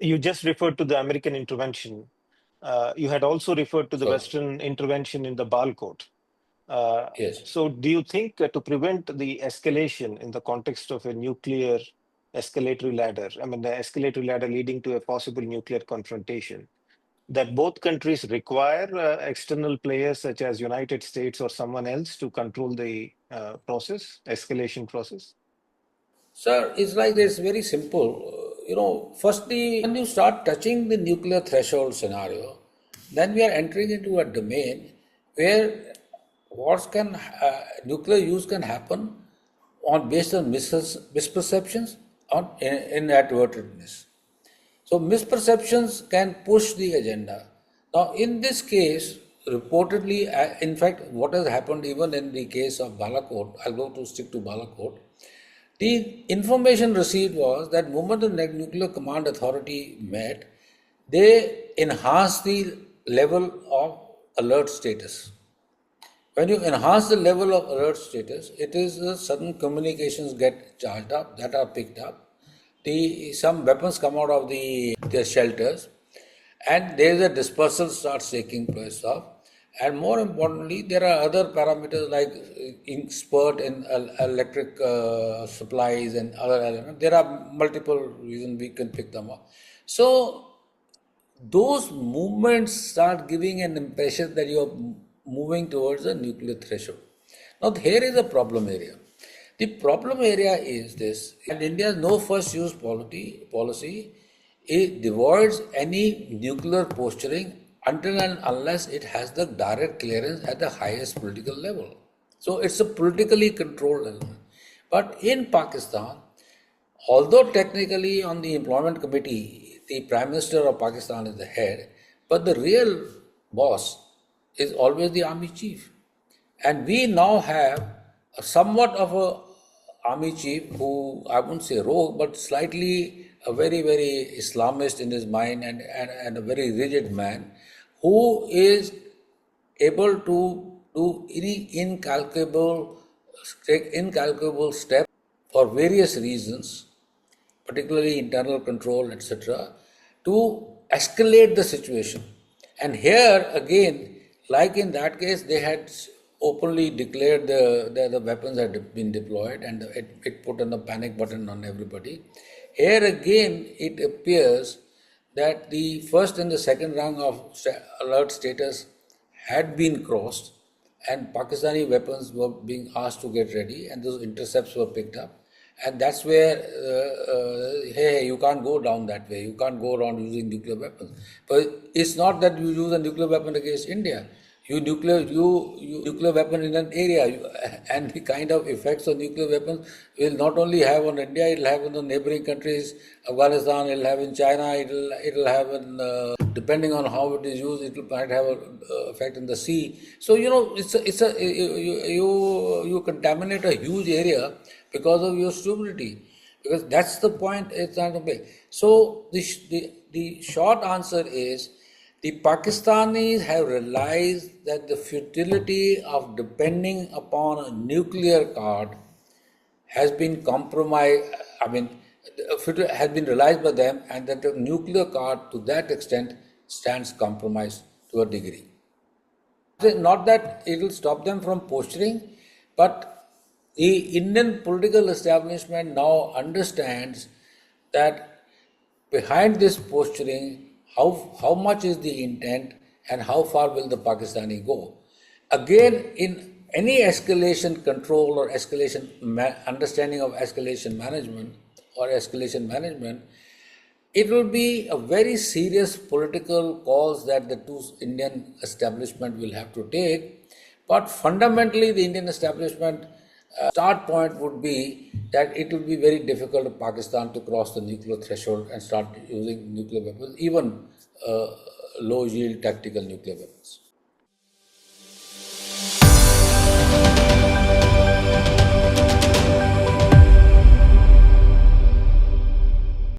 You just referred to the American intervention. You had also referred to the So, Western intervention in the Balcott. Uh, yes. so do you think to prevent the escalation in the context of a nuclear escalatory ladder, I mean, the escalatory ladder leading to a possible nuclear confrontation, that both countries require external players such as United States or someone else to control the escalation process? Sir, it's like this, very simple. Firstly, when you start touching the nuclear threshold scenario, then we are entering into a domain where nuclear use can happen on based on misperceptions or inadvertentness. So misperceptions can push the agenda. Now, in this case, reportedly, in fact, what has happened even in the case of Balakot, I'll go to stick to Balakot. The information received was that moment the Nuclear Command Authority met, they enhanced the level of alert status. When you enhance the level of alert status, it is certain communications get charged up that are picked up. Some weapons come out of their shelters, and there is a dispersal starts taking place of. And more importantly, there are other parameters like in spurt in electric supplies and other elements. There are multiple reasons we can pick them up. So those movements start giving an impression that you are moving towards a nuclear threshold. Now, here is a problem area. The problem area is this, and India's no first use policy it avoids any nuclear posturing until and unless it has the direct clearance at the highest political level. So it's a politically controlled element. But in Pakistan, although technically on the employment committee, the Prime Minister of Pakistan is the head, but the real boss is always the army chief. And we now have somewhat of a army chief who, I wouldn't say rogue, but slightly a very, very Islamist in his mind and a very rigid man who is able to do any take incalculable steps for various reasons, particularly internal control, etc., to escalate the situation. And here again, like in that case, they had openly declared the weapons had been deployed and it put on the panic button on everybody. Here again, it appears that the first and the second rung of alert status had been crossed and Pakistani weapons were being asked to get ready and those intercepts were picked up. And that's where, hey, you can't go down that way. You can't go around using nuclear weapons. But it's not that you use a nuclear weapon against India. You nuclear weapon in an area, and the kind of effects of nuclear weapons will not only have on India, it will have on the neighboring countries, Afghanistan, it will have in China, it will have in, depending on how it is used, it might have an effect in the sea. So, you contaminate a huge area because of your stupidity, because that's the point it's trying to make. So the short answer is the Pakistanis have realized that the futility of depending upon a nuclear card has been compromised. Has been realized by them, and that the nuclear card to that extent stands compromised to a degree. Not that it will stop them from posturing, but the Indian political establishment now understands that behind this posturing, how much is the intent and how far will the Pakistani go. Again, in any escalation control or understanding of escalation management, it will be a very serious political cause that the two Indian establishment will have to take. But fundamentally, the Indian establishment start point would be that it will be very difficult for Pakistan to cross the nuclear threshold and start using nuclear weapons, even low yield tactical nuclear weapons.